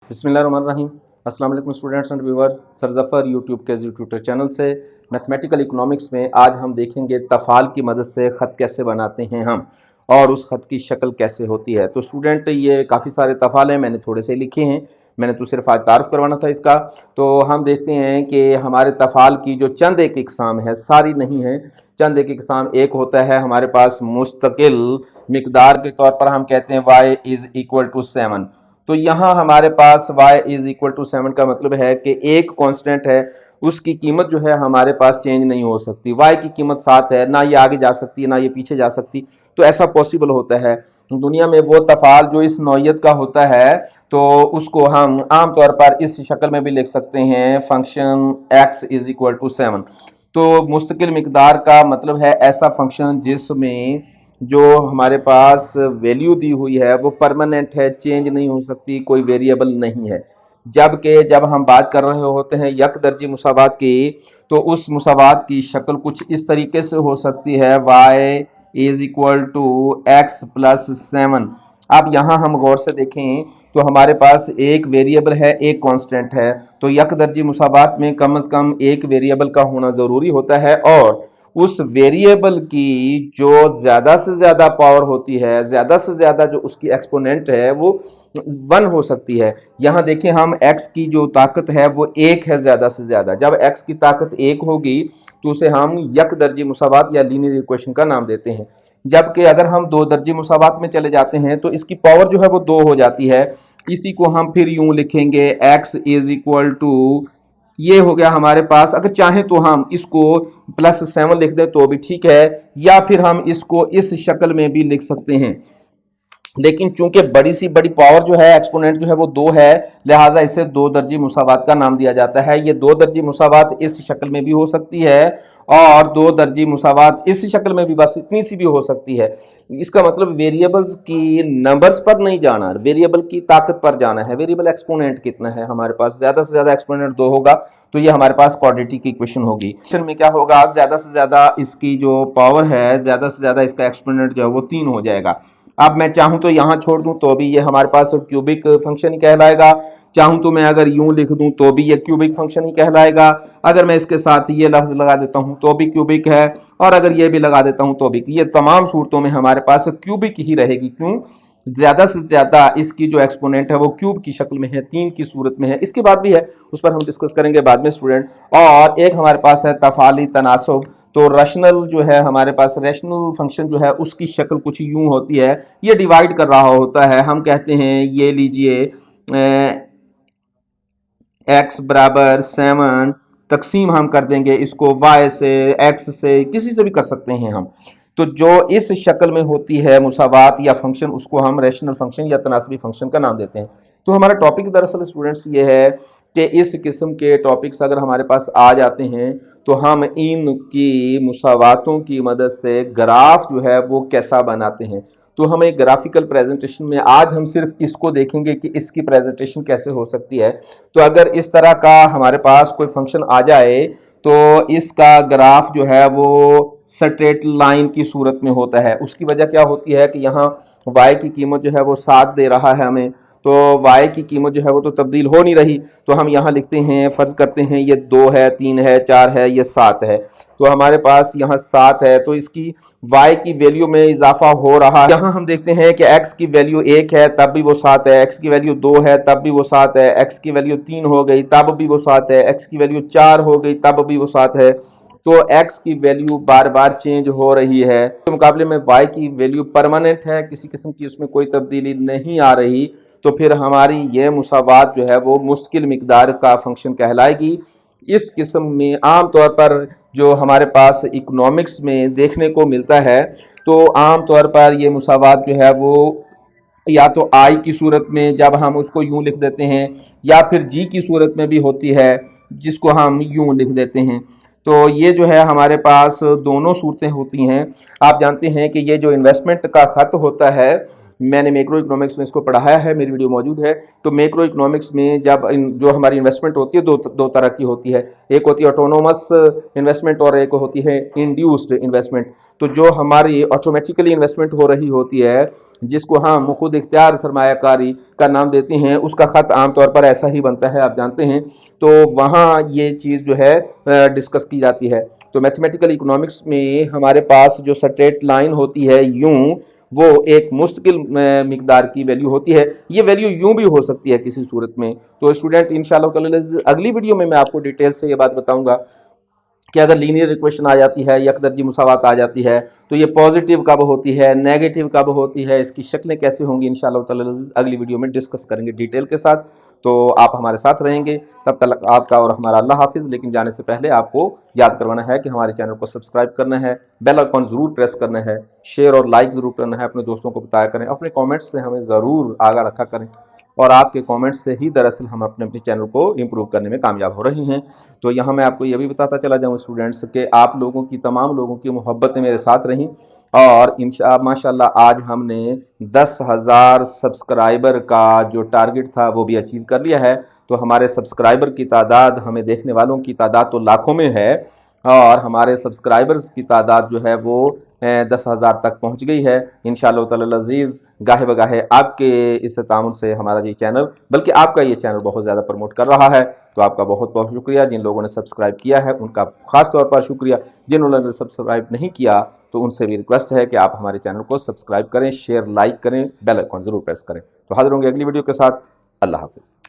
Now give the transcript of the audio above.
बिस्मिल्लाहिर्रहमानिर्रहीम। अस्सलाम वालेकुम students and viewers. Sir Zafar YouTube के ट्यूटर चैनल से मैथमेटिकल इकोनॉमिक्स में आज हम देखेंगे तफ़ाल की मदद से ख़त कैसे बनाते हैं हम और उस ख़त की शक्ल कैसे होती है। तो स्टूडेंट ये काफ़ी सारे तफ़ाल हैं, मैंने थोड़े से लिखे हैं, मैंने तो सिर्फ आज तारुफ करवाना था इसका। तो हम देखते हैं कि हमारे तफ़ाल की जो चंद एक इकसाम है, सारी नहीं है, चंद एक इकसाम। एक होता है हमारे पास मुस्तकिल मिकदार के तौर पर हम कहते हैं y इज़ इक्वल टू 7। तो यहाँ हमारे पास y इज़ इक्वल टू 7 का मतलब है कि एक कांस्टेंट है, उसकी कीमत जो है हमारे पास चेंज नहीं हो सकती। y की कीमत 7 है, ना ये आगे जा सकती है ना ये पीछे जा सकती। तो ऐसा पॉसिबल होता है दुनिया में। वो तफ़ाल जो इस नौइयत का होता है तो उसको हम आम तौर पर इस शक्ल में भी लिख सकते हैं, function x is equal to 7। तो मुस्तकिल मिकदार का मतलब है ऐसा फंक्शन जिसमें जो हमारे पास वैल्यू दी हुई है वो परमानेंट है, चेंज नहीं हो सकती, कोई वेरिएबल नहीं है। जबकि जब हम बात कर रहे होते हैं यक दर्जी मुसावात की, तो उस मुसावात की शक्ल कुछ इस तरीके से हो सकती है, y is equal to x plus 7। अब यहाँ हम गौर से देखें तो हमारे पास एक वेरिएबल है, एक कांस्टेंट है। तो यक दर्जी मुसावात में कम से कम एक वेरिएबल का होना ज़रूरी होता है और उस वेरिएबल की जो ज़्यादा से ज़्यादा पावर होती है, ज़्यादा से ज़्यादा जो उसकी एक्सपोनेंट है वो 1 हो सकती है। यहाँ देखें हम x की जो ताकत है वो 1 है ज़्यादा से ज़्यादा। जब x की ताकत 1 होगी तो उसे हम यक दर्जी मुसावात या लीनियर इक्वेशन का नाम देते हैं। जबकि अगर हम दो दर्जी मुसावात में चले जाते हैं तो इसकी पावर जो है वो 2 हो जाती है। इसी को हम फिर यूं लिखेंगे, x इज इक्वल टू, ये हो गया हमारे पास। अगर चाहें तो हम इसको प्लस 7 लिख दें तो भी ठीक है, या फिर हम इसको इस शक्ल में भी लिख सकते हैं। लेकिन चूंकि बड़ी सी बड़ी पावर जो है, एक्सपोनेंट जो है वो 2 है, लिहाजा इसे दो दर्जी मुसावात का नाम दिया जाता है। ये दो दर्जी मुसावात इस शक्ल में भी हो सकती है और दो दर्जी मुसावात इस शक्ल में भी, बस इतनी सी भी हो सकती है। इसका मतलब वेरिएबल्स की नंबर्स पर नहीं जाना, वेरिएबल की ताकत पर जाना है। वेरिएबल एक्सपोनेंट कितना है हमारे पास, ज्यादा से ज्यादा एक्सपोनेंट 2 होगा तो ये हमारे पास क्वाड्रेटिक इक्वेशन होगी। इक्वेशन में क्या होगा, ज्यादा से ज्यादा इसकी जो पावर है, ज्यादा से ज्यादा इसका एक्सपोनेंट जो है वो 3 हो जाएगा। अब मैं चाहूं तो यहां छोड़ दूं तो भी ये हमारे पास क्यूबिक फंक्शन ही कहलाएगा। चाहूं तो मैं अगर यूं लिख दूं तो भी ये क्यूबिक फंक्शन ही कहलाएगा। अगर मैं इसके साथ ये लफ्ज लगा देता हूं तो भी क्यूबिक है, और अगर ये भी लगा देता हूं तो भी। ये तमाम सूरतों में हमारे पास क्यूबिक ही रहेगी। क्यों? ज्यादा से ज्यादा इसकी जो एक्सपोनेंट है वो क्यूब की शक्ल में है, 3 की सूरत में है। इसके बाद भी है, उस पर हम डिस्कस करेंगे बाद में स्टूडेंट। और एक हमारे पास है तफाली तनासुब। तो रैशनल जो है हमारे पास, रैशनल फंक्शन जो है उसकी शक्ल कुछ यूं होती है, ये डिवाइड कर रहा होता है। हम कहते हैं ये लीजिए x बराबर 7, तकसीम हम कर देंगे इसको y से, x से, किसी से भी कर सकते हैं हम। तो जो इस शक्ल में होती है मुसावात या फंक्शन, उसको हम रैशनल फंक्शन या तनासबी फंक्शन का नाम देते हैं। तो हमारा टॉपिक दरअसल स्टूडेंट्स ये है कि इस किस्म के टॉपिक्स अगर हमारे पास आ जाते हैं तो हम इनकी मुसावातों की मदद से ग्राफ जो है वो कैसा बनाते हैं। तो हम एक ग्राफिकल प्रेजेंटेशन में आज हम सिर्फ इसको देखेंगे कि इसकी प्रेजेंटेशन कैसे हो सकती है। तो अगर इस तरह का हमारे पास कोई फंक्शन आ जाए तो इसका ग्राफ जो है वो स्ट्रेट लाइन की सूरत में होता है। उसकी वजह क्या होती है कि यहाँ y की कीमत जो है वो 7 दे रहा है हमें, तो y की कीमत जो है वो तो तब्दील हो नहीं रही। तो हम यहाँ लिखते हैं, फर्ज करते हैं ये 2 है, 3 है, 4 है, ये 7 है। तो हमारे पास यहाँ 7 है तो इसकी y की वैल्यू में इजाफा हो रहा है। यहाँ हम देखते हैं कि x की वैल्यू 1 है तब भी वो 7 है, x की वैल्यू 2 है तब भी वो 7 है, x की वैल्यू 3 हो गई तब भी वो 7 है, x की वैल्यू 4 हो गई तब भी वो 7 है। तो x की वैल्यू बार बार चेंज हो रही है, तो मुकाबले में y की वैल्यू परमानेंट है, किसी किस्म की उसमें कोई तब्दीली नहीं आ रही। तो फिर हमारी ये मुसावात जो है वो मुश्किल मिकदार का फंक्शन कहलाएगी। इस किस्म में आम तौर पर जो हमारे पास इकोनॉमिक्स में देखने को मिलता है, तो आम तौर पर ये मुसावात जो है वो या तो आई की सूरत में जब हम उसको यूं लिख देते हैं, या फिर जी की सूरत में भी होती है जिसको हम यूं लिख देते हैं। तो ये जो है हमारे पास दोनों सूरतें होती हैं। आप जानते हैं कि ये जो इन्वेस्टमेंट का खत होता है मैंने मैक्रो इकोनॉमिक्स में इसको पढ़ाया है, मेरी वीडियो मौजूद है। तो मैक्रो इकोनॉमिक्स में जब जो हमारी इन्वेस्टमेंट होती है दो तरह की होती है, एक होती है ऑटोनोमस इन्वेस्टमेंट और एक होती है इंड्यूस्ड इन्वेस्टमेंट। तो जो हमारी ऑटोमेटिकली इन्वेस्टमेंट हो रही होती है, जिसको हम खुद इख्तियार सरमायाकारी का नाम देते हैं, उसका खत आमतौर पर ऐसा ही बनता है, आप जानते हैं। तो वहाँ ये चीज़ जो है डिस्कस की जाती है। तो मैथमेटिकल इकोनॉमिक्स में हमारे पास जो स्ट्रेट लाइन होती है यूं, वो एक मुस्तकिल मिकदार की वैल्यू होती है। ये वैल्यू यूं भी हो सकती है किसी सूरत में। तो स्टूडेंट इंशाल्लाह अगली वीडियो में मैं आपको डिटेल से ये बात बताऊंगा कि अगर लीनियर इक्वेशन आ जाती है, यकदर्जी मुसावात आ जाती है, तो ये पॉजिटिव कब होती है, नेगेटिव कब होती है, इसकी शक्लें कैसे होंगी, इंशाल्लाह ताला अगली वीडियो में डिस्कस करेंगे डिटेल के साथ। तो आप हमारे साथ रहेंगे, तब तक आपका और हमारा अल्लाह हाफिज़। लेकिन जाने से पहले आपको याद करवाना है कि हमारे चैनल को सब्सक्राइब करना है, बेल आइकन ज़रूर प्रेस करना है, शेयर और लाइक ज़रूर करना है, अपने दोस्तों को बताया करें, अपने कमेंट्स से हमें ज़रूर आगाह रखा करें। और आपके कमेंट्स से ही दरअसल हम अपने चैनल को इम्प्रूव करने में कामयाब हो रही हैं। तो यहाँ मैं आपको ये भी बताता चला जाऊँ स्टूडेंट्स के आप लोगों की, तमाम लोगों की मोहब्बतें मेरे साथ रहीं और माशाल्लाह आज हमने 10,000 सब्सक्राइबर का जो टारगेट था वो भी अचीव कर लिया है। तो हमारे सब्सक्राइबर की तादाद, हमें देखने वालों की तादाद तो लाखों में है और हमारे सब्सक्राइबर्स की तादाद जो है वो 10,000 तक पहुंच गई है। इंशाअल्लाह ताला अज़ीज़ गाहे बगाहे आपके इस तामुन से हमारा ये चैनल, बल्कि आपका ये चैनल बहुत ज़्यादा प्रमोट कर रहा है। तो आपका बहुत बहुत शुक्रिया। जिन लोगों ने सब्सक्राइब किया है उनका ख़ास तौर पर शुक्रिया। जिन लोगों ने सब्सक्राइब नहीं किया तो उनसे भी रिक्वेस्ट है कि आप हमारे चैनल को सब्सक्राइब करें, शेयर लाइक करें, बेल आइकन ज़रूर प्रेस करें। तो हाज़िर होंगे अगली वीडियो के साथ। अल्लाह हाफ़िज़।